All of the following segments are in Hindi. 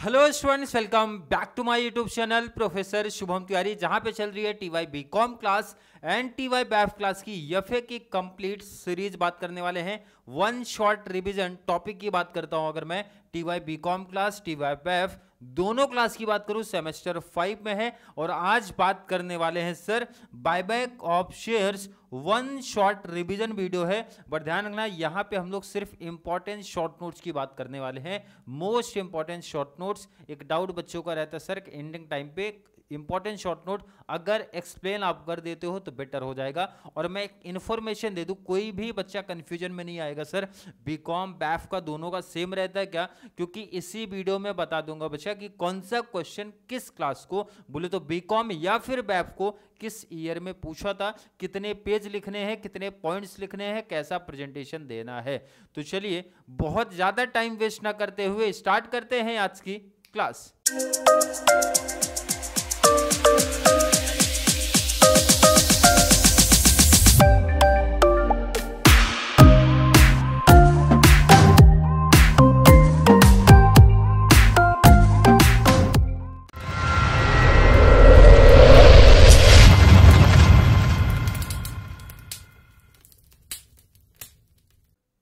Hello students, welcome back to my YouTube channel professor Shubham Tiwari, जहां पे चल रही है TY BCom class and TY BAF class की एफए की कंप्लीट सीरीज। बात करने वाले हैं वन शॉर्ट रिवीजन टॉपिक की बात करता हूं। अगर मैं TY BCom class TY BAF दोनों क्लास की बात करूं, सेमेस्टर 5 में है। और आज बात करने वाले हैं sir buyback of shares, one short revision video है। बट ध्यान रखना, यहां पे हम लोग सिर्फ इंपॉर्टेंट शॉर्ट नोट्स की बात करने वाले हैं, मोस्ट इंपॉर्टेंट शॉर्ट नोट्स। एक डाउट बच्चों का रहता है सर एंडिंग टाइम पे इंपॉर्टेंट शॉर्ट नोट अगर एक्सप्लेन आप कर देते हो तो बेटर हो जाएगा। और मैं एक इन्फॉर्मेशन दे दूं, कोई भी बच्चा कंफ्यूजन में नहीं आएगा सर बीकॉम बैफ का दोनों का सेम रहता है क्या, क्योंकि इसी वीडियो में बता दूंगा बच्चा कि कौन सा क्वेश्चन किस क्लास को, बोले तो बीकॉम या फिर बैफ को, किस ईयर में पूछा था, कितने पेज लिखने हैं, कितने पॉइंट्स लिखने हैं, कैसा प्रेजेंटेशन देना है। तो चलिए बहुत ज्यादा टाइम वेस्ट ना करते हुए स्टार्ट करते हैं आज की क्लास।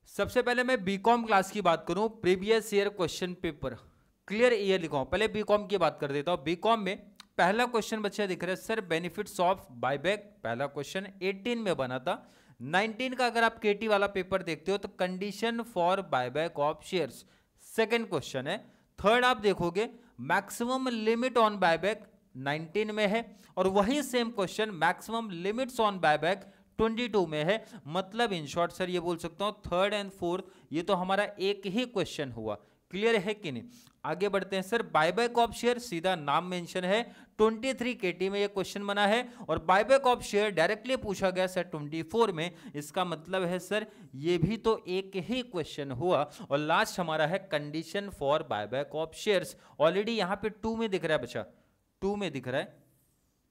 सबसे पहले मैं बीकॉम क्लास की बात करूं, previous year question paper clear year लिखा हूं। पहले बीकॉम की बात कर देता हूं। बीकॉम में पहला क्वेश्चन बच्चे दिख रहा है सर बेनिफिट्स ऑफ बायबैक। पहला क्वेश्चन 18 में बना था। 19 का अगर आप केटी वाला पेपर देखते हो तो condition for buyback of shares second question है। थर्ड आप देखोगे मैक्सिमम लिमिट ऑन बायबैक 19 में है, और वही same question maximum limits on buyback 22 में है। मतलब इन शॉर्ट सर ये बोल सकता हूं थर्ड एंड फोर्थ ये तो हमारा एक ही क्वेश्चन हुआ। क्लियर है कि नहीं? आगे बढ़ते हैं सर। बायबैक ऑफ शेयर सीधा नाम मेंशन है, 23 केटी में ये क्वेश्चन बना है, और बायबैक ऑफ शेयर डायरेक्टली पूछा गया सर 24 में। इसका मतलब है सर ये भी तो एक ही क्वेश्चन हुआ। और लास्ट हमारा है condition for buyback of shares. Already यहां पे 2 में दिख रहा है बच्चा, 2 में दिख रहा है,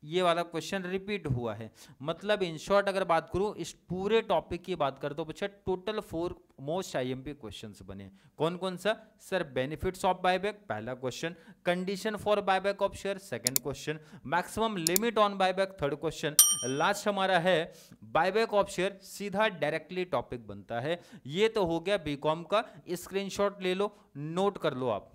ये वाला क्वेश्चन रिपीट हुआ है। मतलब इन शॉर्ट अगर बात करूं इस पूरे टॉपिक की बात करता हूं बच्चा, टोटल 4 मोस्ट आईएमपी क्वेश्चंस बने। कौन कौन सा सर? बेनिफिट्स ऑफ बायबैक पहला question, condition for buyback of share second question, maximum limit on buyback third question, last हमारा है बायबैक ऑफ शेयर। सीधा डायरेक्टली टॉपिक बनता है। ये तो हो गया बीकॉम का, स्क्रीनशॉट ले लो, नोट कर लो आप।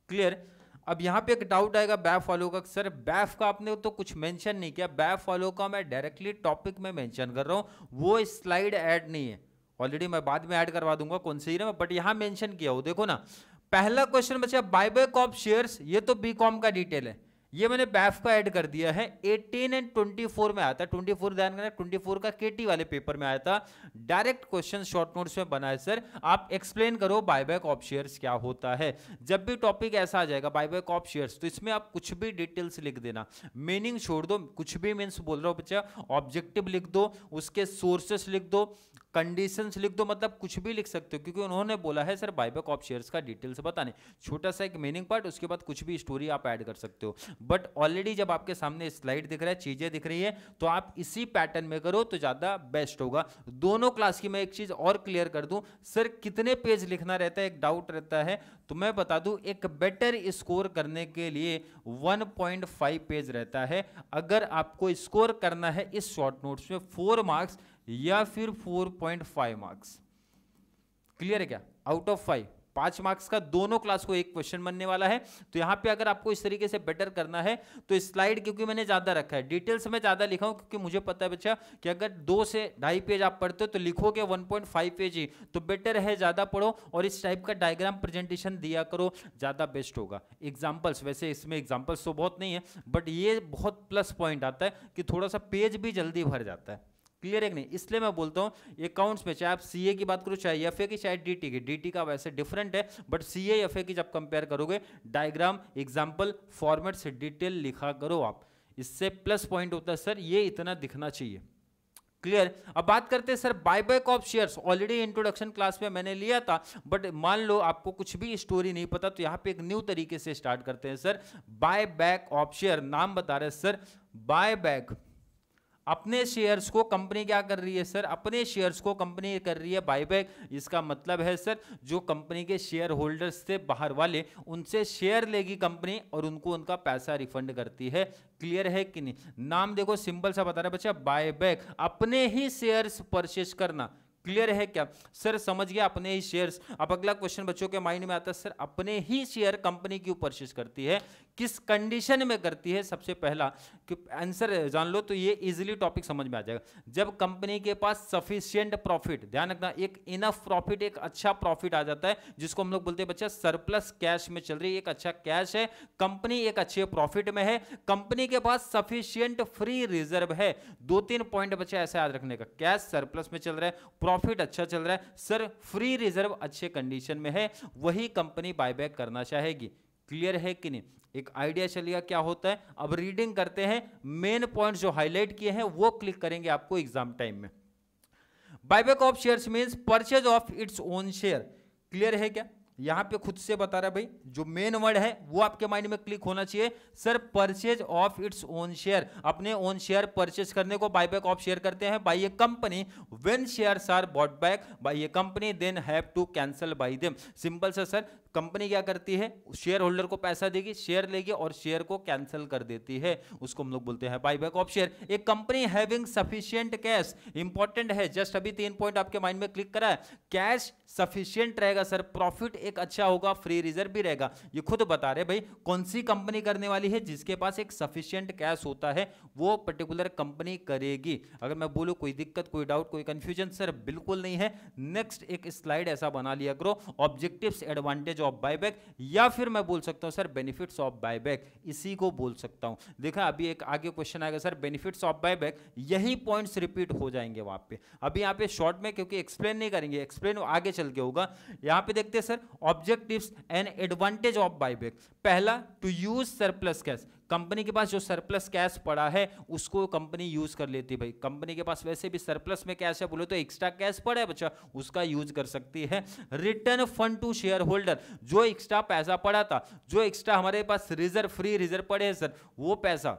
क्लियर? अब यहां पे एक डाउट आएगा बैफ वालों का, सर बैफ का आपने तो कुछ मेंशन नहीं किया। बैफ वालों का मैं डायरेक्टली टॉपिक में मेंशन कर रहा हूं, वो स्लाइड ऐड नहीं है। ऑलरेडी मैं बाद में ऐड करवा दूंगा कौन सी में, बट यहां मेंशन किया हो। देखो ना, पहला क्वेश्चन बचा बायबैक ऑफ शेयर्स, ये तो बीकॉम का डिटेल है, ये मैंने बैफ का ऐड कर दिया है। 18 एंड 24 में आया था, 24 ध्यान करना, 24 का केटी वाले पेपर में आया था। डायरेक्ट क्वेश्चन शॉर्ट नोट्स में बना है सर, आप एक्सप्लेन करो बायबैक ऑफ शेयर्स क्या होता है। जब भी टॉपिक ऐसा आ जाएगा बायबैक ऑफ शेयर्स, तो इसमें आप कुछ भी डिटेल्स लिख देना, मीनिंग छोड़ दो। कुछ भी मीन्स बोल रहा हूं बच्चा, ऑब्जेक्टिव लिख दो, उसके सोर्सेस लिख दो, कंडीशंस लिख दो, मतलब कुछ भी लिख सकते हो, क्योंकि उन्होंने बोला है सर बायबैक ऑफ शेयर्स का डिटेल्स बताने। छोटा सा एक मीनिंग पार्ट, उसके बाद कुछ भी स्टोरी आप ऐड कर सकते हो। बट ऑलरेडी जब आपके सामने स्लाइड दिख रहा है, चीजें दिख रही है, तो आप इसी पैटर्न में करो तो ज्यादा बेस्ट होगा। दोनों क्लास की मैं एक चीज और क्लियर कर दूं, सर कितने पेज लिखना रहता है, एक डाउट रहता है, तो मैं बता दूं एक बेटर स्कोर करने के लिए 1.5 पेज रहता है। अगर आपको स्कोर करना है इस शॉर्ट नोट्स में 4 मार्क्स या फिर 4.5 मार्क्स। क्लियर है क्या? आउट ऑफ 5 मार्क्स का दोनों क्लास को एक क्वेश्चन बनने वाला है। तो यहां पे अगर आपको इस तरीके से बेटर करना है तो स्लाइड, क्योंकि मैंने ज्यादा रखा है, डिटेल्स में ज्यादा लिखा हूं, क्योंकि मुझे पता है बच्चा कि अगर 2 से 2.5 पेज आप पढ़ते हो तो लिखोगे 1.5 पेज ही, तो बेटर है ज्यादा पढ़ो और इस टाइप का डायग्राम प्रेजेंटेशन दिया करो, ज्यादा बेस्ट होगा। एग्जाम्पल्स, वैसे इसमें एग्जाम्पल्स तो बहुत नहीं है, बट ये बहुत प्लस पॉइंट आता है कि थोड़ा सा पेज भी जल्दी भर जाता है। क्लियर है कि नहीं? इसलिए मैं बोलता हूं अकाउंट्स में, चाहे आप सीए की बात करो, चाहे एफए की, चाहे डीटी की। डीटी का वैसे डिफरेंट है, बट सीए एफए की जब कंपेयर करोगे, डायग्राम, एग्जांपल, फॉर्मेट से डिटेल लिखा करो आप। इससे प्लस पॉइंट होता है सर ये इतना दिखना चाहिए। क्लियर? अब बात करते हैं sir buyback of shares. Already introduction class में मैंने लिया था, बट मान लो आपको कुछ भी स्टोरी नहीं पता, तो यहां पे एक न्यू तरीके से स्टार्ट करते हैं सर। बायबैक ऑफ शेयर, नाम बता रहे हैं सर बायबैक। अपने शेयर्स को कंपनी क्या कर रही है सर, अपने शेयर्स को कंपनी कर रही है बायबैक। इसका मतलब है सर जो कंपनी के शेयर होल्डर्स थे बाहर वाले, उनसे शेयर लेगी कंपनी और उनको उनका पैसा रिफंड करती है। क्लियर है कि नहीं? नाम देखो सिंपल सा बता रहा है बच्चा, बायबैक, अपने ही शेयर्स परचेज करना। क्लियर है क्या सर? समझ गया, अपने ही शेयर्स। अब अगला क्वेश्चन बच्चों के माइंड में आता है सर अपने ही शेयर कंपनी क्यों परचेज करती है, किस कंडीशन में करती है? सबसे पहला कि आंसर जान लो तो ये इजीली टॉपिक समझ में आ जाएगा। जब कंपनी के पास सफिशिएंट प्रॉफिट, ध्यान रखना, एक इनफ प्रॉफिट, एक अच्छा प्रॉफिट आ जाता है जिसको हम लोग बोलते हैं बच्चा सरप्लस कैश में चल रही है, एक अच्छा कैश है, कंपनी एक अच्छे प्रॉफिट में है, कंपनी के पास सफिशिएंट फ्री रिजर्व है। 2-3 पॉइंट बच्चा ऐसे याद रखने का, कैश सरप्लस में चल रहा है, प्रॉफिट अच्छा चल रहा है सर, फ्री रिजर्व अच्छे कंडीशन में है, वही कंपनी बायबैक करना चाहेगी। क्लियर है कि नहीं? एक आइडिया चलिए क्या होता है। अब रीडिंग करते हैं, मेन पॉइंट जो हाईलाइट किए हैं वो क्लिक करेंगे आपको एग्जाम टाइम में। Buyback of shares means purchase of its own share. Clear है क्या? यहां पे खुद से बता रहा है भाई, जो मेन वर्ड है वो आपके माइंड में क्लिक होना चाहिए sir, purchase of its own share, अपने ओन शेयर परचेज करने को बायबैक ऑफ शेयर करते हैं by a company. When shares are bought back by a company then have to cancel by them. Simple सा सर, कंपनी क्या करती है, शेयर होल्डर को पैसा देगी, शेयर लेगी और शेयर को कैंसिल कर देती है, उसको हम लोग बोलते हैं बायबैक ऑफ शेयर। एक company having sufficient cash, important है, जस्ट अभी 3 पॉइंट आपके माइंड में क्लिक करा है। कैश सफिशिएंट रहेगा सर, प्रॉफिट एक अच्छा होगा, फ्री रिजर्व भी रहेगा। ये खुद बता रहे भाई कौन सी कंपनी करने वाली है, जिसके पास एक सफिशिएंट कैश होता है वो पर्टिकुलर कंपनी करेगी। अगर मैं बोलूं कोई दिक्कत, कोई डाउट, कोई कंफ्यूजन? सर बिल्कुल नहीं है। नेक्स्ट एक स्लाइड ऐसा बना लिया करो, ऑब्जेक्टिव्स एडवांटेज ऑफ बायबैक, या फिर मैं बोल सकता हूं सर बेनिफिट्स ऑफ बायबैक, इसी को बोल सकता हूं। देखा अभी एक आगे क्वेश्चन आएगा सर बेनिफिट्स ऑफ बायबैक, यही पॉइंट्स रिपीट हो जाएंगे वहां पे। अभी यहां पे शॉर्ट में क्योंकि एक्सप्लेन नहीं करेंगे, एक्सप्लेन आगे चल के होगा। यहां पे देखते हैं sir objectives and advantage of buyback. पहला, to use surplus cash, company के पास जो सरप्लस कैश पड़ा है उसको कंपनी यूज कर लेती है। भाई कंपनी के पास वैसे भी सरप्लस में कैश है, बोले तो एक्स्ट्रा कैश पड़ा है बच्चा, उसका यूज कर सकती है। Return fund to shareholder, जो एक्स्ट्रा पैसा पड़ा था, जो एक्स्ट्रा हमारे पास रिजर्व, फ्री रिजर्व पड़े हैं सर, वो पैसा,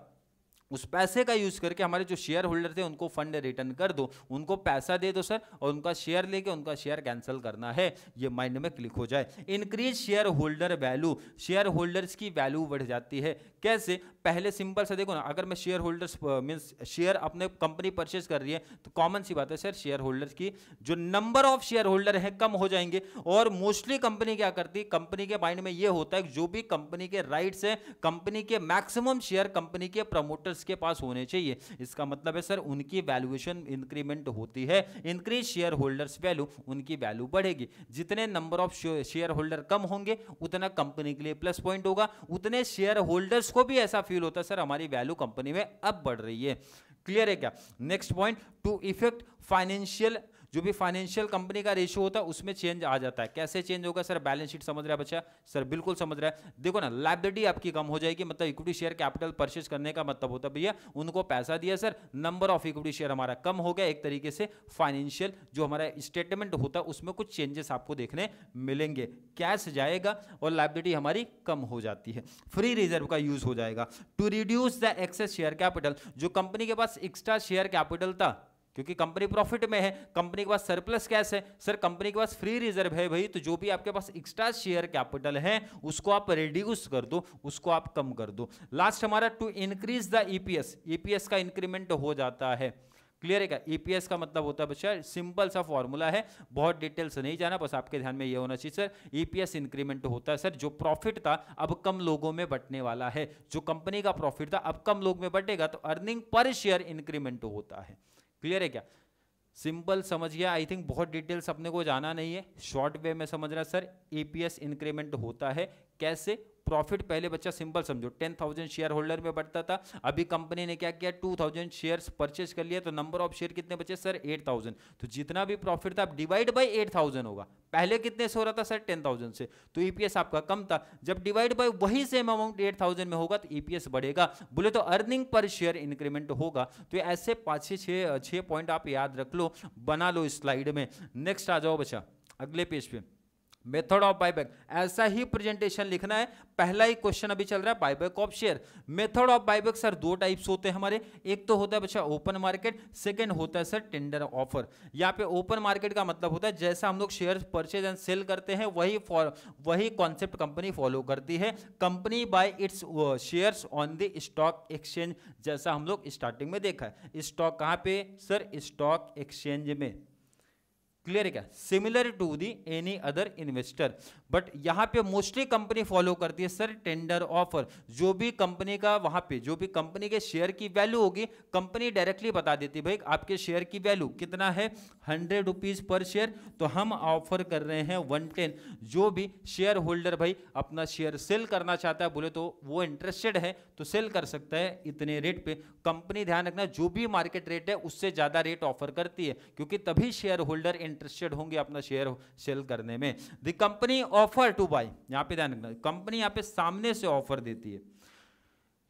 उस पैसे का यूज करके हमारे जो शेयर होल्डर थे उनको फंड रिटर्न कर दो, उनको पैसा दे दो सर, और उनका शेयर लेके उनका शेयर कैंसिल करना है, ये माइंड में क्लिक हो जाए। Increase share holder value, share holders की वैल्यू बढ़ जाती है। कैसे? पहले सिंपल से देखो ना, अगर मैं शेयर होल्डर्स मींस शेयर अपने कंपनी परचेज कर रही है तो कॉमन सी बात है सर, शेयर होल्डर्स की जो नंबर ऑफ शेयर होल्डर है कम हो जाएंगे। और मोस्टली कंपनी क्या करती है, कंपनी के माइंड में ये होता है जो भी कंपनी के राइट्स है, कंपनी के मैक्सिमम शेयर कंपनी के प्रमोटर्स के पास होने चाहिए। इसका मतलब है सर उनकी वैल्यूएशन इंक्रीमेंट होती है, इंक्रीज शेयर होल्डर्स वैल्यू, उनकी वैल्यू बढ़ेगी। जितने नंबर ऑफ शेयर होल्डर कम होंगे उतना कंपनी के लिए प्लस पॉइंट होगा, उतने शेयर होल्डर्स को भी ऐसा फील होता है सर हमारी वैल्यू कंपनी में अब बढ़ रही है। क्लियर है क्या? Next point, to effect financial, जो भी फाइनेंशियल कंपनी का रेशियो होता है उसमें चेंज आ जाता है। कैसे चेंज होगा सर? बैलेंस शीट समझ रहा है बच्चा? सर बिल्कुल समझ रहा है। देखो ना, लायबिलिटी आपकी कम हो जाएगी, मतलब इक्विटी शेयर कैपिटल परचेज करने का मतलब होता है भैया उनको पैसा दिया sir, number of equity share हमारा कम हो गया, एक तरीके से फाइनेंशियल जो हमारा स्टेटमेंट होता है उसमें कुछ चेंजेस आपको देखने मिलेंगे। कैश जाएगा और लायबिलिटी हमारी कम हो जाती है। फ्री रिजर्व का यूज हो जाएगा। To reduce the excess share capital, जो कंपनी के पास एक्स्ट्रा शेयर कैपिटल था, क्योंकि कंपनी प्रॉफिट में है, कंपनी के पास सरप्लस कैश है सर, कंपनी के पास फ्री रिजर्व है भाई, तो जो भी आपके पास एक्स्ट्रा शेयर कैपिटल है उसको आप रिड्यूस कर दो, उसको आप कम कर दो। लास्ट हमारा, to increase the EPS, EPS का इंक्रीमेंट हो जाता है। क्लियर है क्या? ईपीएस का मतलब होता है बच्चा, सिंपल सा फॉर्मूला है, बहुत डिटेल से नहीं जाना, बस आपके ध्यान में ये होना चाहिए सर, ईपीएस इंक्रीमेंट होता है सर, जो प्रॉफिट था अब कम लोगों में बंटने वाला है, जो कंपनी का प्रॉफिट था अब कम लोग में बंटेगा तो अर्निंग पर शेयर इंक्रीमेंट होता है। क्लियर है क्या? सिंपल समझ गया? आई थिंक बहुत डिटेल्स अपने को जाना नहीं है, शॉर्ट वे में समझ रहा सर। ईपीएस इंक्रीमेंट होता है कैसे? प्रॉफिट पहले बच्चा सिंपल समझो, 10,000 शेयर होल्डर में बढ़ता था, अभी कंपनी ने क्या किया, 2,000 शेयर्स परचेज कर लिया, तो नंबर ऑफ शेयर कितने बचे सर? 8,000। तो जितना भी प्रॉफिट था अब डिवाइड बाय 8,000 होगा। पहले कितने से हो रहा था सर? 10,000 से, तो ईपीएस आपका कम था, जब डिवाइड बाय वही सेम अमाउंट 8,000 में होगा तो ईपीएस बढ़ेगा। बोले तो अर्निंग पर शेयर इंक्रीमेंट होगा। तो ऐसे 5-6 पॉइंट आप याद रख लो, बना लो स्लाइड में। नेक्स्ट आ जाओ बच्चा अगले पेज पे। मेथड ऑफ बायबैक, ऐसा ही प्रेजेंटेशन लिखना है। पहला ही क्वेश्चन अभी चल रहा है buyback of share. Method of buyback sir दो टाइप्स होते हैं हमारे, एक तो होता है बच्चा ओपन मार्केट, सेकंड होता है सर टेंडर ऑफर। यहाँ पे ओपन मार्केट का मतलब होता है जैसा हम लोग शेयर परचेज एंड सेल करते हैं वही कॉन्सेप्ट कंपनी फॉलो करती है। Company by it's shares on the stock exchange, जैसा हम लोग स्टार्टिंग में देखा है। स्टॉक कहाँ पे सर, स्टॉक एक्सचेंज में। क्लियर है क्या? Similar to the any other investor, but यहां पे मोस्टली कंपनी फॉलो करती है सर टेंडर ऑफर। जो भी कंपनी का वहां पे जो भी कंपनी के शेयर की वैल्यू होगी, कंपनी डायरेक्टली बता देती भाई आपके शेयर की वैल्यू कितना है, 100 रुपीज पर शेयर, तो हम ऑफर कर रहे हैं 110। जो भी शेयर होल्डर भाई अपना शेयर सेल करना चाहता है, बोले तो वो इंटरेस्टेड है तो सेल कर सकता है इतने रेट पे। कंपनी ध्यान रखना जो भी मार्केट रेट है उससे ज्यादा रेट ऑफर करती है, क्योंकि तभी शेयर होल्डर इंटरेस्टेड होंगे अपना शेयर सेल करने में। The company offer to buy, यहां पे ध्यान रखना कंपनी यहां पे सामने से ऑफर देती है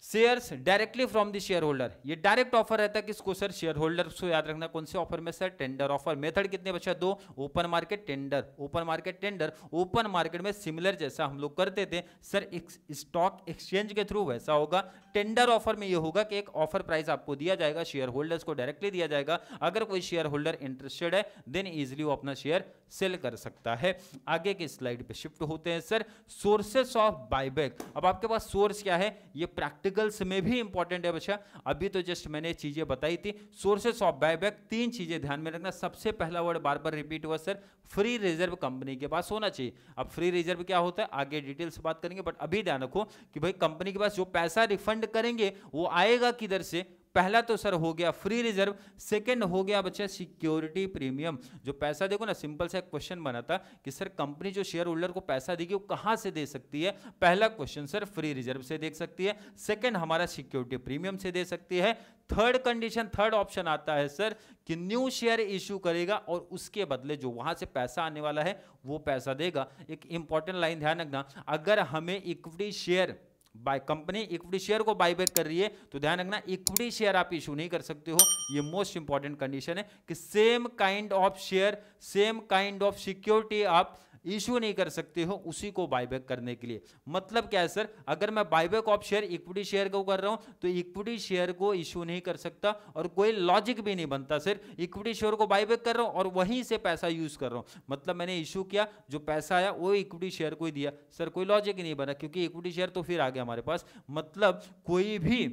shares directly from the share holder. ये डायरेक्ट ऑफर रहता है किसको सर, शेयर होल्डर को। याद रखना कौन से ऑफर में सर, टेंडर ऑफर। मेथड कितने बच्चा, दो, open market tender. Open market tender, open market में सिमिलर जैसा हम लोग करते थे सर स्टॉक एक्सचेंज के थ्रू, वैसा होगा। टेंडर ऑफर में ये होगा कि एक ऑफर प्राइस आपको दिया जाएगा, शेयर होल्डर्स को डायरेक्टली दिया जाएगा। अगर कोई शेयर होल्डर इंटरेस्टेड है देन इजिली वो अपना शेयर सेल कर सकता है। आगे के स्लाइड पे शिफ्ट होते हैं सर, सोर्सेस ऑफ बायबैक। अब आपके पास सोर्स क्या है, ये प्रैक्टिकल्स में भी इंपॉर्टेंट है बच्चा। अभी तो जस्ट मैंने चीजें बताई थी। सोर्सेस ऑफ बायबैक, तीन चीजें ध्यान में रखना। सबसे पहला वर्ड बार बार रिपीट हुआ सर, फ्री रिजर्व कंपनी के पास होना चाहिए। अब फ्री रिजर्व क्या होता है आगे डिटेल से बात करेंगे, बट अभी ध्यान रखो कि भाई कंपनी के पास जो पैसा रिफंड करेंगे वो आएगा किधर से। पहला तो सर हो गया फ्री रिजर्व, सेकंड हो गया बच्चा सिक्योरिटी प्रीमियम। जो पैसा देखो ना, सिंपल सा एक क्वेश्चन बना था कि सर कंपनी जो शेयर होल्डर को पैसा देगी वो कहां से दे सकती है। पहला क्वेश्चन सर फ्री रिजर्व से दे सकती है, सेकंड हमारा सिक्योरिटी प्रीमियम से दे सकती है। थर्ड कंडीशन, थर्ड ऑप्शन आता है सर कि न्यू शेयर इश्यू करेगा और उसके बदले जो वहां से पैसा आने वाला है वो पैसा देगा। एक इंपॉर्टेंट लाइन ध्यान रखना, अगर हमें equity share by company equity share को बायबैक कर रही है तो ध्यान रखना इक्विटी शेयर आप इशू नहीं कर सकते हो। ये मोस्ट इंपॉर्टेंट कंडीशन है कि same kind of share, same kind of security आप इशू नहीं कर सकते हो उसी को बायबैक करने के लिए। मतलब क्या है सर, अगर मैं buyback of share equity share को कर रहा हूं तो इक्विटी शेयर को इशू नहीं कर सकता और कोई लॉजिक भी नहीं बनता सर। इक्विटी शेयर को बायबैक कर रहा हूं और वहीं से पैसा यूज कर रहा हूं, मतलब मैंने इशू किया, जो पैसा आया वो इक्विटी शेयर को ही दिया, सर कोई लॉजिक ही नहीं बना, क्योंकि इक्विटी शेयर तो फिर आ गया हमारे पास। मतलब कोई भी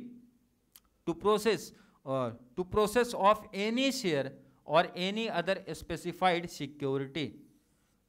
to process of any share और एनी अदर स्पेसिफाइड सिक्योरिटी,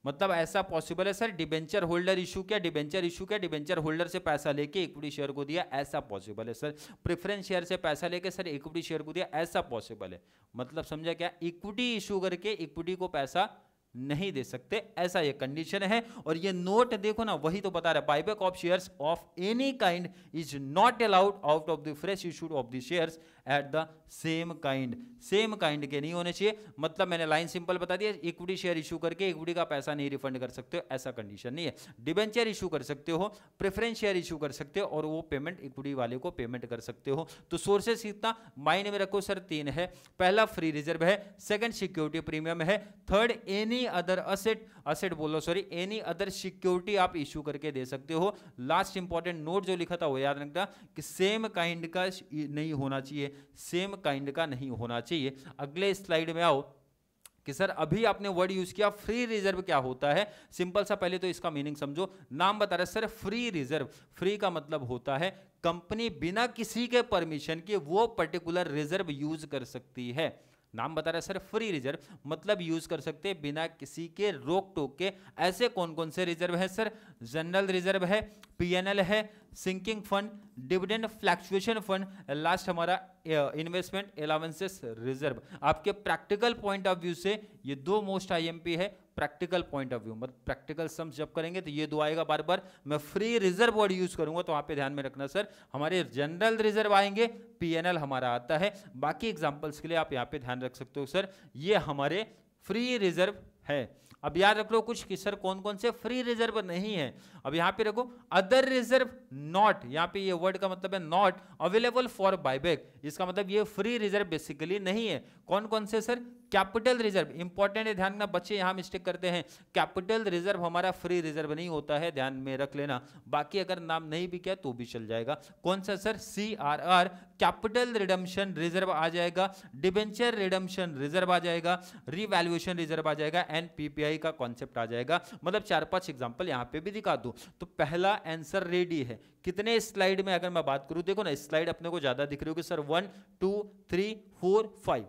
मतलब ऐसा पॉसिबल है सर डिबेंचर होल्डर इशू किया, डिबेंचर होल्डर से पैसा लेके इक्विटी शेयर को दिया, ऐसा पॉसिबल है सर। प्रेफरेंस शेयर से पैसा लेके सर इक्विटी शेयर को दिया, ऐसा पॉसिबल है। मतलब समझा क्या, इक्विटी इशू करके इक्विटी को पैसा नहीं दे सकते, ऐसा ये कंडीशन है। और ये नोट देखो ना, वही तो बता रहा है, buyback of shares of any kind is not allowed out of the fresh issued of the shares at the same kind. Same kind के नहीं होने चाहिए, मतलब मैंने लाइन सिंपल बता दिया, इक्विटी शेयर इशू करके इक्विटी का पैसा नहीं रिफंड कर सकते हो, ऐसा कंडीशन नहीं है। डिबेंचर इशू कर सकते हो, प्रेफरेंस शेयर इशू कर सकते हो और वो पेमेंट इक्विटी वाले को पेमेंट कर सकते हो। तो सोर्सेस कितना माइंड में रखो सर, तीन है। पहला फ्री रिजर्व है, सेकंड सिक्योरिटी प्रीमियम है, third any other any other security आप इशू करके दे सकते हो। लास्ट इंपॉर्टेंट नोट जो लिखा था वो याद रखना कि सेम काइंड का नहीं होना चाहिए, सेम काइंड का नहीं होना चाहिए। अगले स्लाइड में आओ कि सर अभी आपने वर्ड यूज किया फ्री रिजर्व, क्या होता है सिंपल सा, पहले तो इसका मीनिंग समझो। नाम बता रहा है सर फ्री रिजर्व, फ्री का मतलब होता है कंपनी बिना किसी के परमिशन के वो पर्टिकुलर रिजर्व यूज कर सकती है। नाम बता रहा है सर फ्री रिजर्व, मतलब यूज कर सकते हैं बिना किसी के रोक टोक के। ऐसे कौन कौन से रिजर्व है सर, जनरल रिजर्व है, पीएनएल है, sinking fund, dividend fluctuation fund, last हमारा इन्वेस्टमेंट अलाउंसेस रिजर्व। आपके प्रैक्टिकल पॉइंट ऑफ व्यू से ये दो मोस्ट आईएमपी है। प्रैक्टिकल पॉइंट ऑफ व्यू मतलब प्रैक्टिकल सम्स जब करेंगे तो ये दो आएगा बार बार। मैं फ्री रिजर्व वर्ड यूज करूंगा तो वहां पे ध्यान में रखना सर, हमारे जनरल रिजर्व आएंगे, पीएनएल हमारा आता है। बाकी एग्जांपल्स के लिए आप यहाँ पे ध्यान रख सकते हो सर, ये हमारे फ्री रिजर्व है। अब याद रख लो कुछ कि सर कौन कौन से फ्री रिजर्व नहीं है। अब यहाँ पे रखो अदर रिजर्व नॉट, यहाँ पे ये वर्ड का मतलब है नॉट अवेलेबल फॉर बायबैक, इसका मतलब ये फ्री रिजर्व बेसिकली नहीं है। कौन कौन से सर, कैपिटल रिजर्व इंपॉर्टेंट है, ध्यान रखना बच्चे, यहाँ मिस्टेक करते हैं। कैपिटल रिजर्व हमारा फ्री रिजर्व नहीं होता है, ध्यान में रख लेना। बाकी अगर नाम नहीं भी किया तो भी चल जाएगा। कौन सा sir? CRR capital redemption reserve आ जाएगा, डिबेंचर रिडम्पशन रिजर्व आ जाएगा, रीवैल्यूएशन रिजर्व आ जाएगा, एंड PPI का कॉन्सेप्ट आ जाएगा। मतलब 4-5 एग्जांपल यहाँ पे भी दिखा दूं तो पहला आंसर रेडी है। कितने स्लाइड में अगर मैं बात करूं, देखो ना स्लाइड अपने को ज्यादा दिख रही होगी सर, 1 2 3 4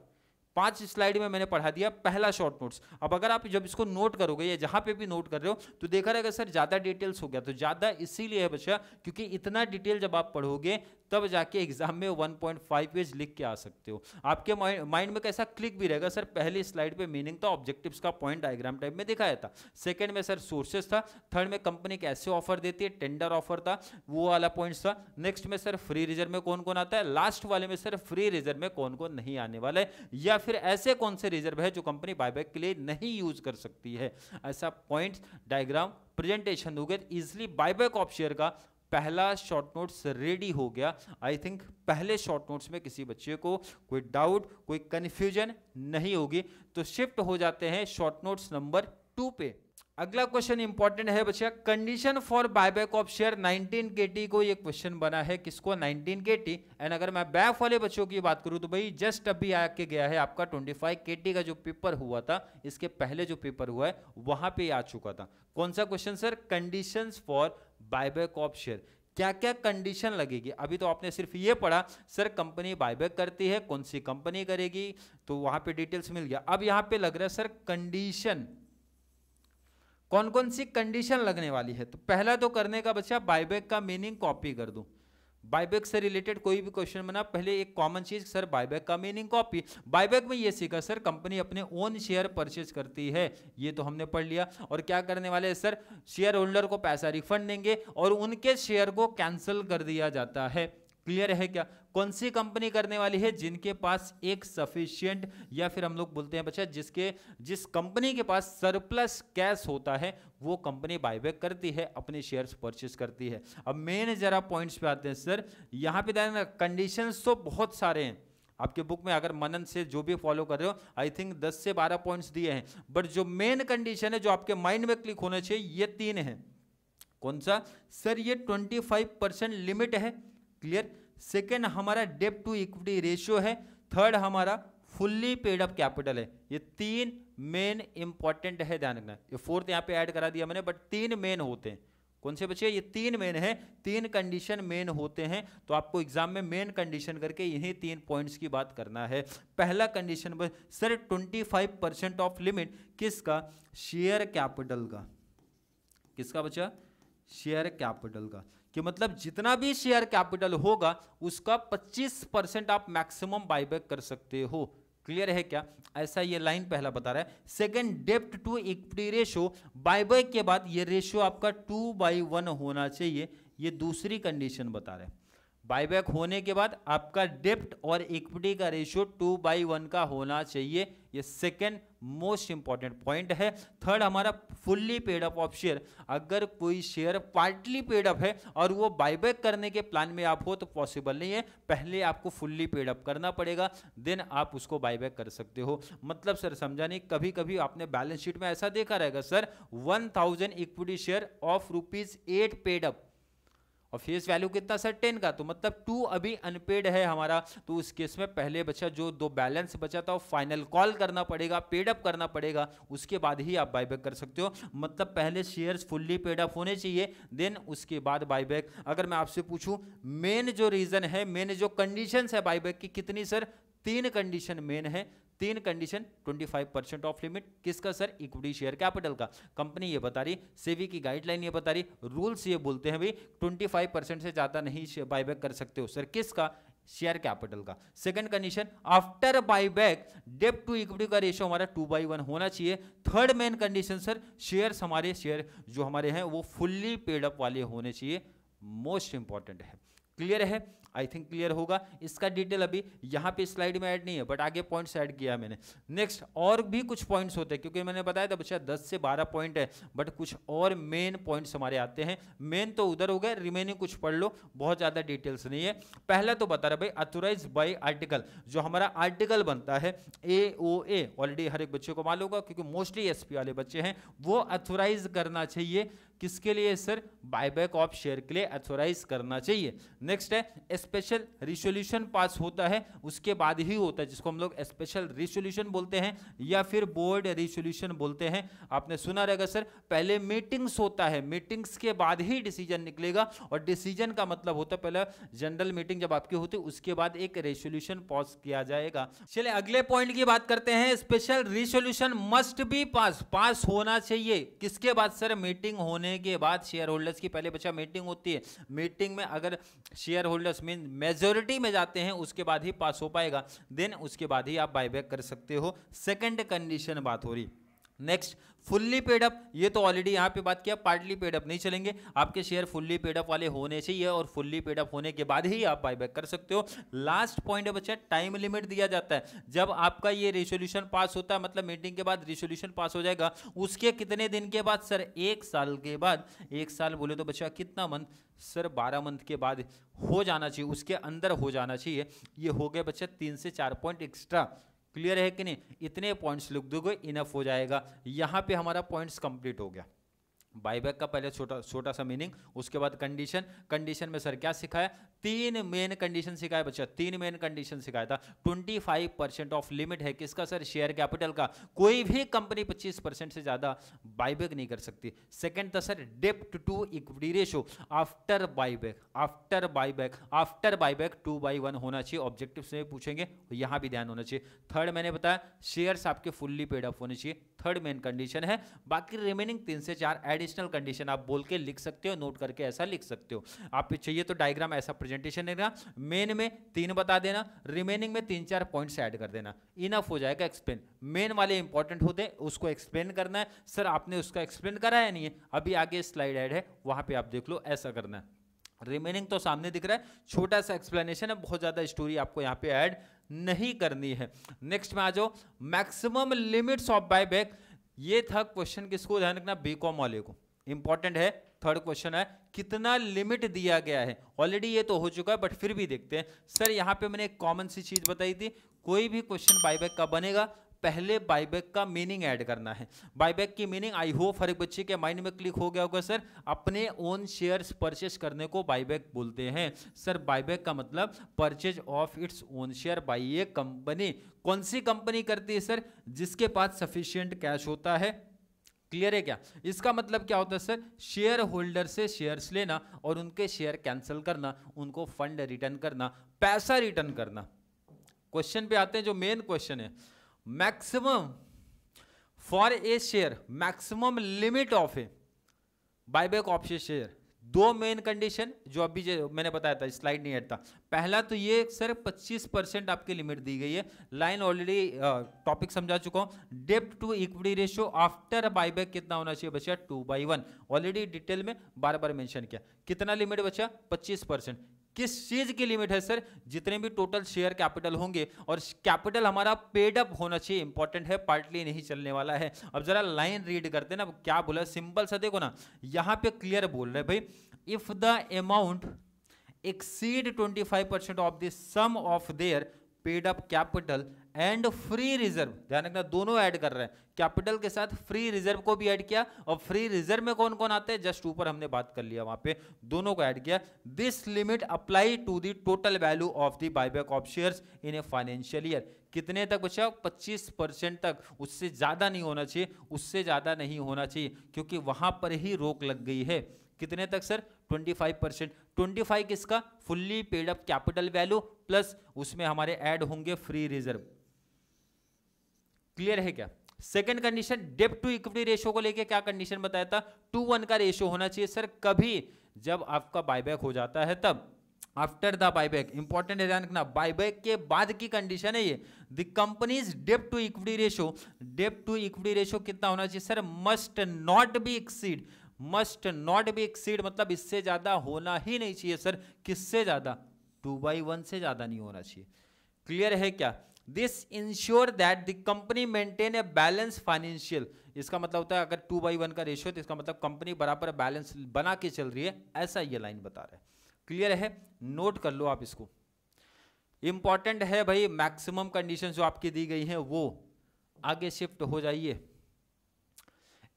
5 स्लाइड में मैंने पढ़ा दिया पहला शॉर्ट नोट्स। अब अगर आप जब इसको नोट करोगे या जहां पे भी नोट कर रहे हो तो देखा रहेगा सर ज्यादा डिटेल्स हो गया, तो ज्यादा इसीलिए है बच्चा क्योंकि इतना डिटेल जब आप पढ़ोगे तब जाके एग्जाम में 1.5 पेज लिख के आ सकते हो। आपके माइंड में कैसा क्लिक भी रहेगा सर, पहली स्लाइड पे मीनिंग था, ऑब्जेक्टिव्स का पॉइंट डायग्राम टाइप में दिखाया था, सेकंड में सर सोर्सेस था, थर्ड में कंपनी कैसे ऑफर देती है, टेंडर ऑफर था, वो वाला पॉइंट्स था, नेक्स्ट में सर फ्री रिजर्व में कौन कौन आता है, लास्ट वाले में सर फ्री रिजर्व में कौन कौन नहीं आने वाला है, या फिर ऐसे कौन से रिजर्व है जो कंपनी बायबैक के लिए नहीं यूज कर सकती है। ऐसा पॉइंट्स डायग्राम प्रेजेंटेशन हो गया, इजिली बायबैक ऑफ शेयर का पहला शॉर्ट नोट्स रेडी हो गया। आई थिंक पहले शॉर्ट नोट्स में किसी बच्चे को कोई डाउट कोई कंफ्यूजन नहीं होगी। तो शिफ्ट हो जाते हैं शॉर्ट नोट्स नंबर 2 पे। अगला क्वेश्चन इंपॉर्टेंट है बच्चा, condition for buyback of share 19 KT को ये क्वेश्चन बना है, किसको 19 KT। एंड अगर मैं बैक वाले बच्चों की बात करूं तो भाई जस्ट अभी आके गया है आपका 25 KT का जो पेपर हुआ था, इसके पहले जो पेपर हुआ है वहां पे आ चुका था। कौन सा question sir? Conditions for buyback of share, क्या क्या कंडीशन लगेगी। अभी तो आपने सिर्फ ये पढ़ा सर कंपनी बायबैक करती है, कौन सी कंपनी करेगी, तो वहां पे डिटेल्स मिल गया। अब यहां पे लग रहा है सर कंडीशन, कौन कौन सी कंडीशन लगने वाली है। तो पहला तो करने का बच्चा बायबैक का मीनिंग कॉपी कर दूं। बायबैक से रिलेटेड कोई भी क्वेश्चन बना, पहले एक कॉमन चीज सर बायबैक का मीनिंग कॉपी। बायबैक में ये सीखा सर कंपनी अपने ओन शेयर परचेज करती है, ये तो हमने पढ़ लिया। और क्या करने वाले हैं सर, शेयर होल्डर को पैसा रिफंड देंगे और उनके शेयर को कैंसिल कर दिया जाता है। क्लियर है क्या? कौन सी कंपनी करने वाली है? जिनके पास एक सफिशिएंट, या फिर हम लोग बोलते हैं बच्चा जिस कंपनी के पास सरप्लस कैश होता है वो कंपनी बायबैक करती है, अपने शेयर्स परचेस करती है। अब मेन जरा पॉइंट्स पे आते हैं सर। यहां पे देखना कंडीशंस तो बहुत सारे हैं आपके बुक में, अगर मनन से जो भी फॉलो कर रहे हो आई थिंक 10 से 12 पॉइंट्स दिए हैं, बट जो मेन कंडीशन है जो आपके माइंड में क्लिक होना चाहिए ये 3 है। कौन सा सर? ये 25% लिमिट है। क्लियर। सेकेंड हमारा डेब्ट टू इक्विटी रेशियो है। थर्ड हमारा फुल्ली पेड अप कैपिटल है। ये 3 मेन इंपॉर्टेंट है, ध्यान रखना। ये 4th यहाँ पे ऐड करा दिया मैंने, बट 3 मेन होते हैं। कौन से बच्चे? ये 3 मेन है, 3 कंडीशन मेन होते हैं। तो आपको एग्जाम में मेन कंडीशन करके यही 3 पॉइंट्स की बात करना है। पहला कंडीशन सर 25% ऑफ लिमिट किसका? शेयर कैपिटल का। किसका बच्चा? शेयर कैपिटल का। कि मतलब जितना भी शेयर कैपिटल होगा उसका 25% आप मैक्सिमम बायबैक कर सकते हो। क्लियर है क्या? ऐसा ये लाइन पहला बता रहा है। सेकंड डेब्ट टू इक्विटी रेशियो, बायबैक के बाद ये रेशियो आपका 2/1 होना चाहिए, ये दूसरी कंडीशन बता रहा है। बायबैक होने के बाद आपका डेब्ट और इक्विटी का रेशियो 2/1 का होना चाहिए, ये सेकंड मोस्ट इंपॉर्टेंट पॉइंट है। थर्ड हमारा fully paid up of share, अगर कोई शेयर पार्टली पेड अप है और वो बायबैक करने के प्लान में आप हो तो पॉसिबल नहीं है, पहले आपको फुल्ली पेड अप करना पड़ेगा, देन आप उसको बायबैक कर सकते हो। मतलब सर समझा नहीं, कभी कभी आपने बैलेंस शीट में ऐसा देखा रहेगा sir 1000 equity share of ₹8 paid up और फेस वैल्यू कितना सर 10 का, तो मतलब 2 अभी अनपेड है हमारा। तो उस केस में पहले बचा जो 2 बैलेंस बचा था वो फाइनल कॉल करना पड़ेगा, पेड अप करना पड़ेगा, उसके बाद ही आप बायबैक कर सकते हो। मतलब पहले शेयर्स फुल्ली पेड अप होने चाहिए, देन उसके बाद बायबैक। अगर मैं आपसे पूछूं मेन जो रीजन है, मेन जो कंडीशंस है बायबैक की कितनी सर? 3 कंडीशन मेन है। 3 कंडीशन, 25% ऑफ लिमिट किसका सर? इक्विटी शेयर कैपिटल का। कंपनी ये बता रही, सेबी की गाइडलाइन ये बता रही, रूल्स ये बोलते हैं भाई 25% से ज्यादा नहीं बायबैक कर सकते हो सर। किसका? शेयर कैपिटल का। सेकंड कंडीशन आफ्टर बायबैक डेब्ट टू इक्विटी का रेशियो हमारा 2/1 होना चाहिए। Third main condition sir shares, हमारे शेयर जो हमारे हैं वो फुल्ली पेड अप वाले होने चाहिए, मोस्ट इंपॉर्टेंट है। क्लियर है? आई थिंक क्लियर होगा। इसका डिटेल अभी यहाँ पे स्लाइड में ऐड नहीं है, बट आगे पॉइंट्स ऐड किया है मैंने। नेक्स्ट और भी कुछ पॉइंट्स होते हैं, क्योंकि मैंने बताया था बच्चा 10 से 12 पॉइंट है, बट कुछ और मेन पॉइंट्स हमारे आते हैं। मेन तो उधर हो गए, रिमेनिंग कुछ पढ़ लो, बहुत ज़्यादा डिटेल्स नहीं है। पहला तो बता रहा भाई अथोराइज बाय आर्टिकल, जो हमारा आर्टिकल बनता है AOA, ऑलरेडी हर एक बच्चे को मालूम होगा क्योंकि मोस्टली SP वाले बच्चे हैं, वो अथोराइज करना चाहिए। किसके लिए सर? बायबैक ऑफ शेयर के लिए अथोराइज करना चाहिए। नेक्स्ट है स्पेशल रिसोल्यूशन पास होता है, उसके बाद ही होता है, जिसको हम लोग स्पेशल रिसोल्यूशन बोलते हैं या फिर बोर्ड रिसोल्यूशन बोलते हैं। आपने सुना रहेगा सर, पहले मीटिंग्स होता है, मीटिंग्स के बाद ही डिसीजन निकलेगा, और डिसीजन का मतलब होता है पहले जनरल मीटिंग जब आपकी होती है उसके बाद एक रेसोल्यूशन पास किया जाएगा। चलिए अगले पॉइंट की बात करते हैं। स्पेशल रिसोल्यूशन मस्ट बी पास होना चाहिए। किसके बाद सर? मीटिंग होने के बाद। शेयर होल्डर्स की पहले बच्चा मीटिंग होती है, मीटिंग में अगर शेयर होल्डर्स मीन मेजॉरिटी में जाते हैं उसके बाद ही पास हो पाएगा, देन उसके बाद ही आप बायबैक कर सकते हो। सेकंड कंडीशन बात हो रही। नेक्स्ट फुल्ली पेड अप, ये तो ऑलरेडी यहाँ पे बात किया, पार्टली पेड अप नहीं चलेंगे, आपके शेयर फुल्ली पेड अप वाले होने चाहिए, और फुल्ली पेड अप होने के बाद ही आप बायबैक कर सकते हो। लास्ट पॉइंट है बच्चा, टाइम लिमिट दिया जाता है। जब आपका ये रेजोल्यूशन पास होता है, मतलब मीटिंग के बाद रेजोल्यूशन पास हो जाएगा, उसके कितने दिन के बाद सर? 1 साल के बाद। 1 साल बोले तो बच्चा कितना मंथ सर? 12 मंथ के बाद हो जाना चाहिए, उसके अंदर हो जाना चाहिए। ये हो गया बच्चा 3 से 4 पॉइंट एक्स्ट्रा। क्लियर है कि नहीं? इतने पॉइंट्स लिख दोगे इनफ हो जाएगा। यहां पे हमारा पॉइंट्स कंप्लीट हो गया। बायबैक का पहले छोटा सा मीनिंग, उसके बाद कंडीशन। कंडीशन में सर क्या सिखाया? 3 मेन कंडीशन सिखाया बच्चा, 3 मेन कंडीशन सिखाया था। 25% ऑफ लिमिट है किसका सर? शेयर कैपिटल का। कोई भी कंपनी 25% से ज्यादा बायबैक नहीं कर सकती। सेकंड था सर डेब्ट to equity ratio after buyback, after buyback 2/1 होना चाहिए। ऑब्जेक्टिव से पूछेंगे, यहां भी ध्यान होना चाहिए। थर्ड मैंने बताया शेयर्स आपके फुल्ली पेड अप होने चाहिए, थर्ड मेन कंडीशन है। बाकी रिमेनिंग 3 से 4 एडिशनल कंडीशन आप बोल के लिख सकते हो, नोट करके ऐसा लिख सकते हो। आप चाहिए तो डायग्राम ऐसा प्रेजेंटेशन देना, मेन में 3 बता देना, रिमेनिंग में 3-4 पॉइंट्स ऐड कर देना, इनफ हो जाएगा एक्सप्लेन। मेन वाले इंपॉर्टेंट होते हैं, उसको एक्सप्लेन करना है। सर आपने उसका एक्सप्लेन करा है नहीं है, अभी आगे स्लाइड ऐड है, वहां पे आप देख लो, ऐसा करना है। रिमेनिंग तो सामने दिख रहा है, छोटा सा एक्सप्लेनेशन है, बहुत ज्यादा स्टोरी आपको यहाँ पे ऐड नहीं करनी है। नेक्स्ट में आ जाओ, मैक्सिमम लिमिट्स ऑफ बायबैक। ये था क्वेश्चन, किसको ध्यान रखना? बीकॉम वाले को, इंपॉर्टेंट है। थर्ड क्वेश्चन है कितना लिमिट दिया गया है? ऑलरेडी ये तो हो चुका है, बट फिर भी देखते हैं। सर यहाँ पे मैंने एक कॉमन सी चीज बताई थी, कोई भी क्वेश्चन बायबैक का बनेगा, पहले बायबैक का मीनिंग ऐड करना है। बायबैक की मीनिंग आई होप हर एक बच्चे के माइंड में क्लिक हो गया होगा सर, अपने ओन शेयर्स परचेस करने को बायबैक बोलते हैं। सर बायबैक का मतलब purchase of its own share by a company. कौन सी कंपनी करती है सर? जिसके पास सफिशिएंट कैश होता है। क्लियर है क्या? इसका मतलब क्या होता है सर? शेयर होल्डर से शेयर्स लेना और उनके शेयर कैंसिल करना, उनको फंड रिटर्न करना, पैसा रिटर्न करना। क्वेश्चन पे आते हैं, जो मेन क्वेश्चन है, maximum for a share, maximum limit of A buyback of A share. 2 main condition जो अभी मैंने बताया था, स्लाइड नहीं ऐड था। पहला तो ये सर 25% आपकी लिमिट दी गई है, लाइन ऑलरेडी टॉपिक समझा चुका हूं। डेब्ट to equity ratio after buyback कितना होना चाहिए बच्चा? 2/1। ऑलरेडी डिटेल में बार बार मेंशन किया। कितना लिमिट बच्चा? 25%। किस चीज की लिमिट है सर? जितने भी टोटल शेयर कैपिटल होंगे, और कैपिटल हमारा पेड अप होना चाहिए, इंपॉर्टेंट है, पार्टली नहीं चलने वाला है। अब जरा लाइन रीड करते हैं ना, क्या बोला, सिंपल सा देखो ना, यहां पे क्लियर बोल रहे भाई, if the amount exceed 25% of the sum of their paid up capital and free reserve, ध्यान रखना दोनों ऐड कर रहे हैं, कैपिटल के साथ फ्री रिजर्व को भी ऐड किया, और फ्री रिजर्व में कौन कौन आते हैं जस्ट ऊपर हमने बात कर लिया, वहां पे दोनों को ऐड किया। This limit apply to the total value of the buyback of shares in a financial year. कितने तक बचा? 25% तक, उससे ज्यादा नहीं होना चाहिए, उससे ज्यादा नहीं होना चाहिए, क्योंकि वहां पर ही रोक लग गई है। कितने तक सर? 25%। 25 किसका? Fully paid up capital value plus उसमें हमारे ऐड होंगे फ्री रिजर्व। क्लियर है क्या? सेकंड कंडीशन, डेब्ट टू इक्विटी रेशियो को लेके क्या कंडीशन बताया था? 2:1 का रेशियो होना चाहिए सर, कभी जब आपका बायबैक हो जाता है तब, आफ्टर द बायबैक। इंपॉर्टेंट है, ध्यान रखना, बायबैक के बाद की कंडीशन है ये। द कंपनीज डेब्ट टू इक्विटी रेशियो, डेब्ट टू इक्विटी रेशियो कितना होना चाहिए sir? Must not be exceed, must not be exceed मतलब इससे ज्यादा होना ही नहीं चाहिए सर। किससे ज्यादा? 2/1 से ज्यादा नहीं होना चाहिए। क्लियर है क्या? This ensure that the company maintain a balance financial, इसका मतलब होता है अगर 2/1 का रेशियो तो इसका मतलब कंपनी बराबर बैलेंस बना के चल रही है, ऐसा ये लाइन बता रहा है। क्लियर है? नोट कर लो आप इसको, इंपॉर्टेंट है भाई। मैक्सिमम कंडीशन जो आपकी दी गई हैं वो आगे शिफ्ट हो जाइए।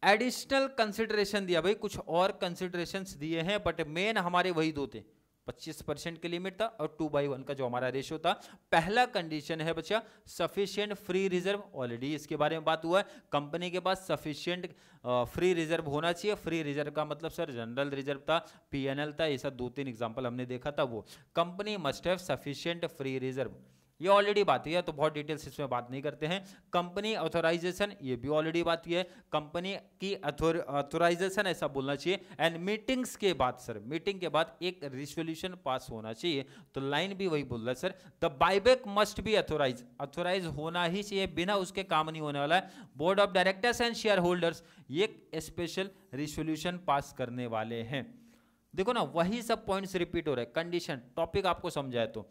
एडिशनल कंसिडरेशन दिया भाई, कुछ और कंसिडरेशंस दिए हैं, बट मेन हमारे वही दो थे, 25% की लिमिट था और 2/1 का जो हमारा रेशियो था। पहला कंडीशन है बच्चा सफिशिएंट फ्री रिजर्व, ऑलरेडी इसके बारे में बात हुआ है। कंपनी के पास सफिशिएंट फ्री रिजर्व होना चाहिए। फ्री रिजर्व का मतलब सर जनरल रिजर्व था, पीएनएल था, ऐसा 2-3 एग्जांपल हमने देखा था। वो company must have sufficient free reserve, ये ऑलरेडी बात हुई है तो बहुत डिटेल्स इसमें बात नहीं करते हैं। कंपनी ऑथराइजेशन, ये भी ऑलरेडी बात हुई है, कंपनी की ऑथराइजेशन ऐसा बोलना चाहिए। एंड मीटिंग्स के बाद सर, मीटिंग के बाद एक रिजोल्यूशन पास होना चाहिए, तो लाइन भी वही बोल रहा है sir, the buyback must be authorize, authorize होना ही चाहिए, बिना उसके काम नहीं होने वाला है। Board of directors and share holders ये स्पेशल रिजोल्यूशन पास करने वाले हैं। देखो ना, वही सब पॉइंट्स रिपीट हो रहे हैं। कंडीशन टॉपिक आपको समझाए तो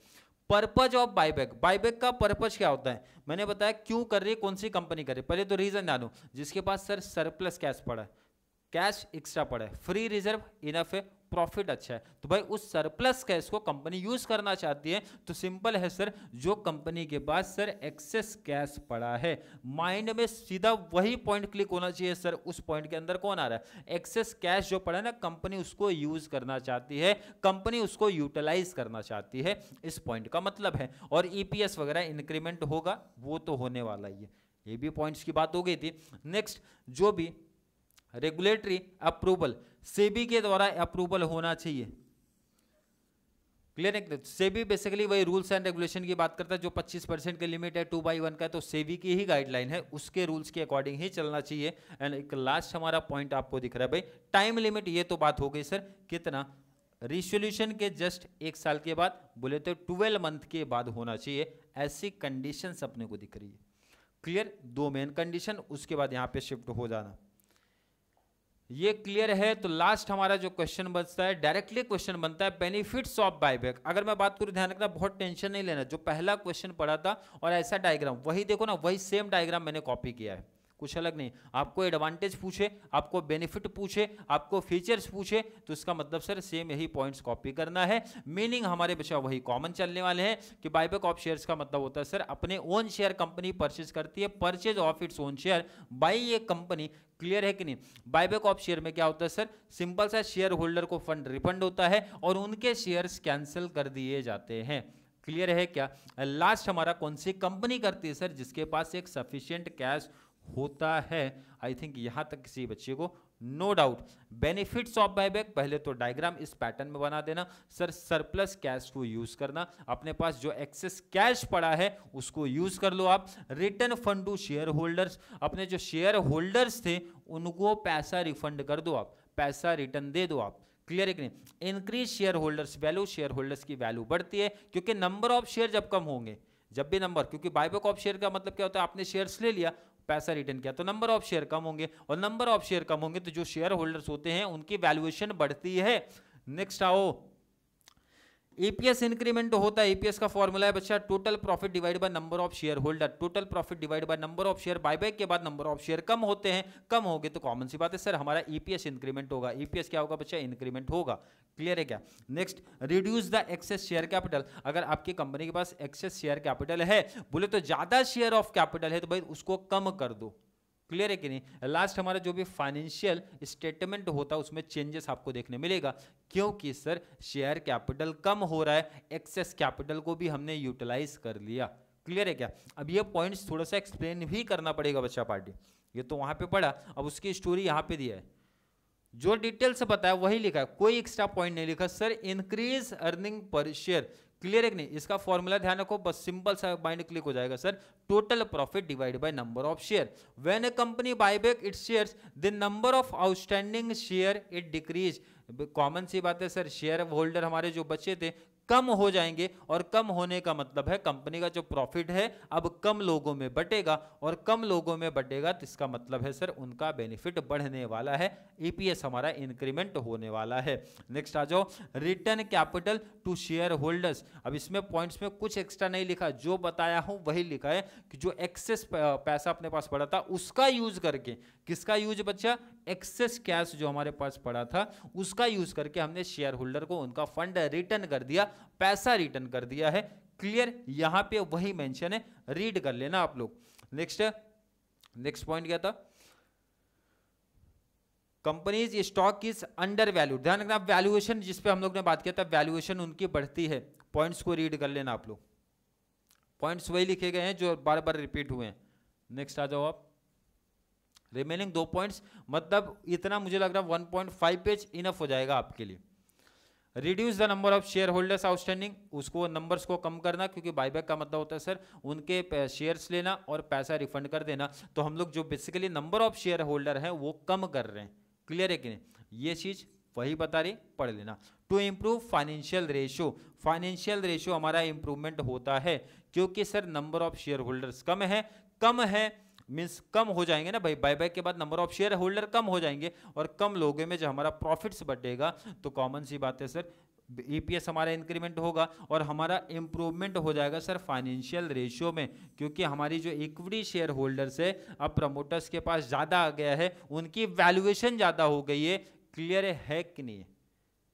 पर्पज ऑफ बायबैक, बायबैक का पर्पज क्या होता है मैंने बताया, क्यों कर रही है, कौन सी कंपनी कर रही है। पहले तो रीजन जानो, जिसके पास सर सरप्लस कैश पड़ा है, कैश एक्स्ट्रा पड़ा है, फ्री रिजर्व इनफ है, प्रॉफिट अच्छा है, तो भाई उस सरप्लस कैश को कंपनी यूज करना चाहती है। तो सिंपल है सर, जो कंपनी के पास सर एक्सेस कैश पड़ा है, माइंड में सीधा वही पॉइंट क्लिक होना चाहिए सर, उस पॉइंट के अंदर कौन आ रहा है, एक्सेस कैश जो पड़ा है ना, कंपनी उसको यूज करना चाहती है, कंपनी उसको यूटिलाइज करना चाहती है, इस पॉइंट का मतलब है। और ईपीएस वगैरह इंक्रीमेंट होगा, वो तो होने वाला ही है, ये भी पॉइंट्स की बात हो गई थी। नेक्स्ट, जो भी रेगुलेटरी अप्रूवल सेबी के द्वारा अप्रूवल होना चाहिए। क्लियर है? सेबी बेसिकली वही रूल्स एंड रेगुलेशन की बात करता है, जो 25% की लिमिट है 2/1 का, तो सेबी की ही गाइडलाइन है, उसके रूल्स के अकॉर्डिंग ही चलना चाहिए। एंड एक लास्ट हमारा पॉइंट आपको दिख रहा है भाई, टाइम लिमिट, ये तो बात हो गई सर, कितना, रिसोल्यूशन के जस्ट 1 साल के बाद, बोले तो 12 मंथ के बाद होना चाहिए, ऐसी कंडीशंस अपने को दिख रही है। क्लियर? 2 मेन कंडीशन, उसके बाद यहां पे शिफ्ट हो जाना, ये क्लियर है। तो लास्ट हमारा जो क्वेश्चन बचता है, डायरेक्टली क्वेश्चन बनता है बेनिफिट्स ऑफ बायबैक। अगर मैं बात करूं, ध्यान रखना, बहुत टेंशन नहीं लेना, जो पहला क्वेश्चन पढ़ा था और ऐसा डायग्राम, वही देखो ना, वही सेम डायग्राम मैंने कॉपी किया है, कुछ अलग नहीं। आपको एडवांटेज पूछे, आपको बेनिफिट पूछे, आपको फीचर्स पूछे, तो इसका मतलब सर सेम यही पॉइंट्स कॉपी करना है। मीनिंग हमारे बच्चा वही कॉमन चलने वाले हैं कि बायबैक ऑफ शेयर्स का मतलब होता है सर, अपने ओन शेयर कंपनी परचेज करती है, purchase of its own share by ये कंपनी। क्लियर है कि नहीं? बायबैक ऑफ शेयर में क्या होता है सर, सिंपल सा शेयर होल्डर को फंड रिफंड होता है और उनके शेयर्स कैंसिल कर दिए जाते हैं। क्लियर है क्या? लास्ट हमारा कौन सी कंपनी करती है सर, जिसके पास एक सफिशिएंट कैश होता है। आई थिंक यहां तक किसी बच्चे को no doubt. Benefits of buyback, पहले तो डायग्राम इस पैटर्न में बना देना सर, सरप्लस कैश को यूज करना, अपने पास जो एक्सेस कैश पड़ा है उसको यूज कर लो आप। Return fund to shareholders, अपने जो शेयर होल्डर्स थे उनको पैसा रिफंड कर दो आप, पैसा रिटर्न दे दो आप। क्लियर है कि नहीं? Increase share holders value, share holders की वैल्यू बढ़ती है, क्योंकि नंबर ऑफ शेयर जब कम होंगे, जब भी नंबर, क्योंकि बायबैक ऑफ शेयर का मतलब क्या होता है, आपने शेयर्स ले लिया, पैसा रिटर्न किया, तो नंबर ऑफ शेयर कम होंगे, और नंबर ऑफ शेयर कम होंगे तो जो शेयर होल्डर्स होते हैं उनकी वैल्यूएशन बढ़ती है। नेक्स्ट आओ, ईपीएस इंक्रीमेंट होता है। ईपीएस का फॉर्मूला है बच्चा, total profit divide by number of share holder, total profit divide by number of share. Buyback के बाद नंबर ऑफ शेयर कम होते हैं, कम होंगे तो कॉमन सी बात है सर, हमारा ईपीएस इंक्रीमेंट होगा। ईपीएस क्या होगा बच्चा? इंक्रीमेंट होगा। क्लियर है क्या? Next, reduce the excess share capital, अगर आपकी कंपनी के पास एक्सेस शेयर कैपिटल है, बोले तो ज्यादा शेयर ऑफ कैपिटल है, तो भाई उसको कम कर दो। क्लियर है कि नहीं? लास्ट हमारा जो भी फाइनेंशियल स्टेटमेंट होता है उसमें चेंजेस आपको देखने मिलेगा, क्योंकि सर शेयर कैपिटल कम हो रहा है, एक्सेस कैपिटल को भी हमने यूटिलाइज कर लिया। क्लियर है क्या? अब ये पॉइंट्स थोड़ा सा एक्सप्लेन भी करना पड़ेगा बच्चा पार्टी, ये तो वहां पे पढ़ा, अब उसकी स्टोरी यहाँ पे दिया है, जो डिटेल से बताया वही लिखा है, कोई एक्स्ट्रा पॉइंट नहीं लिखा sir. Increase earning per share, clear है कि नहीं? इसका फॉर्मूला ध्यान रखो, बस सिंपल सा माइंड क्लिक हो जाएगा sir, total profit divide by number of share. When a company buy back its shares, the number of outstanding share it decrease. Common सी बात है सर, शेयर होल्डर हमारे जो बचे थे कम हो जाएंगे, और कम होने का मतलब है कंपनी का जो प्रॉफिट है अब कम लोगों में बटेगा, और कम लोगों में बटेगा तो इसका मतलब है सर उनका बेनिफिट बढ़ने वाला है, ईपीएस हमारा इंक्रीमेंट होने वाला है। नेक्स्ट आ जाओ, return capital to shareholders. अब इसमें पॉइंट्स में कुछ एक्स्ट्रा नहीं लिखा, जो बताया हूं वही लिखा है कि जो एक्सेस पैसा अपने पास पड़ा था उसका यूज करके, किसका यूज बच्चा, एक्सेस कैश जो हमारे पास पड़ा था उसका यूज करके हमने शेयर होल्डर को उनका फंड रिटर्न कर दिया, पैसा रिटर्न कर दिया है। क्लियर, यहां पे वही मेंशन है, रीड कर लेना आप लोग। नेक्स्ट पॉइंट क्या था, companies stock is under valued. ध्यान रखना, वैल्यूएशन जिस पे हम लोग ने बात किया था, वैल्यूएशन उनकी बढ़ती है। पॉइंट्स को रीड कर लेना आप लोग, पॉइंट्स वही लिखे गए हैं जो बार बार रिपीट हुए हैं। नेक्स्ट आ जाओ आप, रिमेनिंग 2 पॉइंट्स, मतलब इतना मुझे लग रहा है 1.5 पेज इनफ हो जाएगा आपके लिए। Reduce the number of share holders outstanding, उसको नंबर्स को कम करना, क्योंकि बायबैक का मतलब होता है सर उनके शेयर्स लेना और पैसा रिफंड कर देना, तो हम लोग जो basically number of share holder हैं वो कम कर रहे हैं। क्लियर है कि नहीं, ये चीज वही बता रही, पढ़ लेना। To improve financial ratio, financial ratio हमारा इंप्रूवमेंट होता है क्योंकि sir number of shareholders कम है मीन्स कम हो जाएंगे ना भाई, बायबैक के बाद नंबर ऑफ शेयर होल्डर कम हो जाएंगे, और कम लोगों में जो हमारा प्रॉफिट्स बढ़ेगा तो कॉमन सी बात है सर ईपीएस हमारा इंक्रीमेंट होगा और हमारा इंप्रूवमेंट हो जाएगा सर फाइनेंशियल रेशियो में, क्योंकि हमारी जो इक्विटी शेयर होल्डर्स है अब प्रमोटर्स के पास ज़्यादा आ गया है, उनकी वैल्यूएशन ज़्यादा हो गई है। क्लियर है कि नहीं,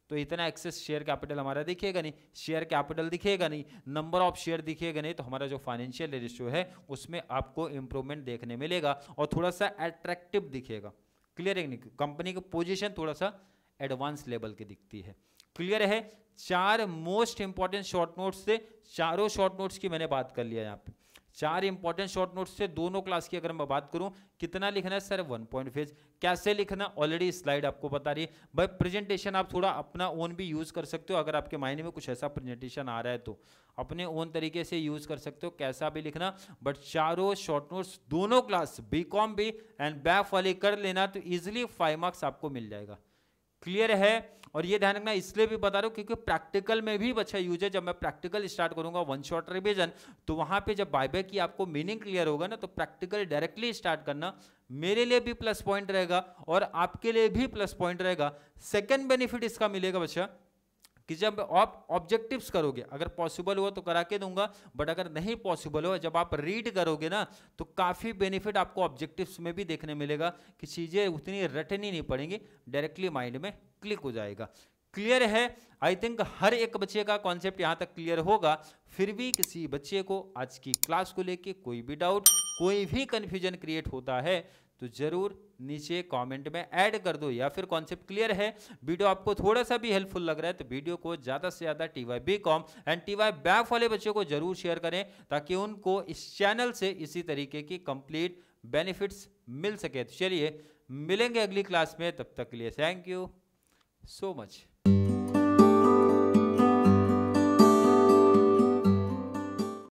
तो इतना एक्सेस शेयर कैपिटल हमारा दिखेगा नहीं, शेयर कैपिटल दिखेगा नहीं, नंबर ऑफ शेयर दिखेगा नहीं, तो हमारा जो फाइनेंशियल रेशियो है उसमें आपको इंप्रूवमेंट देखने मिलेगा और थोड़ा सा अट्रैक्टिव दिखेगा। क्लियर है नहीं, कंपनी की पोजीशन थोड़ा सा एडवांस लेवल की दिखती है। क्लियर है, 4 मोस्ट इंपॉर्टेंट शॉर्ट नोट्स थे, चारों शॉर्ट नोट्स की मैंने बात कर लिया यहाँ पे। 4 इंपॉर्टेंट शॉर्ट नोट्स से दोनों क्लास की अगर मैं बात करूं, कितना लिखना है सर 1 पॉइंट पेज। कैसे लिखना, ऑलरेडी स्लाइड आपको बता रही है भाई। प्रेजेंटेशन आप थोड़ा अपना ओन भी यूज कर सकते हो, अगर आपके माइंड में कुछ ऐसा प्रेजेंटेशन आ रहा है तो अपने ओन तरीके से यूज कर सकते हो, कैसा भी लिखना, बट चारों शॉर्ट नोट्स दोनों क्लास बीकॉम भी एंड बैफ वाले कर लेना तो इजिली 5 मार्क्स आपको मिल जाएगा। क्लियर है, और ये ध्यान रखना इसलिए भी बता रहा हूं क्योंकि प्रैक्टिकल में भी अच्छा यूज है। जब मैं प्रैक्टिकल स्टार्ट करूंगा 1 शॉट रिवीजन, तो वहां पे जब बायबैक की आपको मीनिंग क्लियर होगा ना, तो प्रैक्टिकल डायरेक्टली स्टार्ट करना मेरे लिए भी प्लस पॉइंट रहेगा और आपके लिए भी प्लस पॉइंट रहेगा। सेकेंड बेनिफिट इसका मिलेगा बच्चा कि जब आप ऑब्जेक्टिव्स करोगे, अगर पॉसिबल हुआ तो करा के दूंगा, बट अगर नहीं पॉसिबल हो, जब आप रीड करोगे ना तो काफ़ी बेनिफिट आपको ऑब्जेक्टिव्स में भी देखने मिलेगा कि चीज़ें उतनी रटनी नहीं पड़ेंगी, डायरेक्टली माइंड में क्लिक हो जाएगा। क्लियर है, आई थिंक हर एक बच्चे का कॉन्सेप्ट यहाँ तक क्लियर होगा। फिर भी किसी बच्चे को आज की क्लास को लेके कोई भी डाउट, कोई भी कन्फ्यूजन क्रिएट होता है तो जरूर नीचे कमेंट में ऐड कर दो, या फिर कॉन्सेप्ट क्लियर है, वीडियो आपको थोड़ा सा भी हेल्पफुल लग रहा है तो वीडियो को ज़्यादा से ज़्यादा TY BCom and TY BAF वाले बच्चों को जरूर शेयर करें ताकि उनको इस चैनल से इसी तरीके की कंप्लीट बेनिफिट्स मिल सके। तो चलिए मिलेंगे अगली क्लास में, तब तक के लिए थैंक यू सो मच।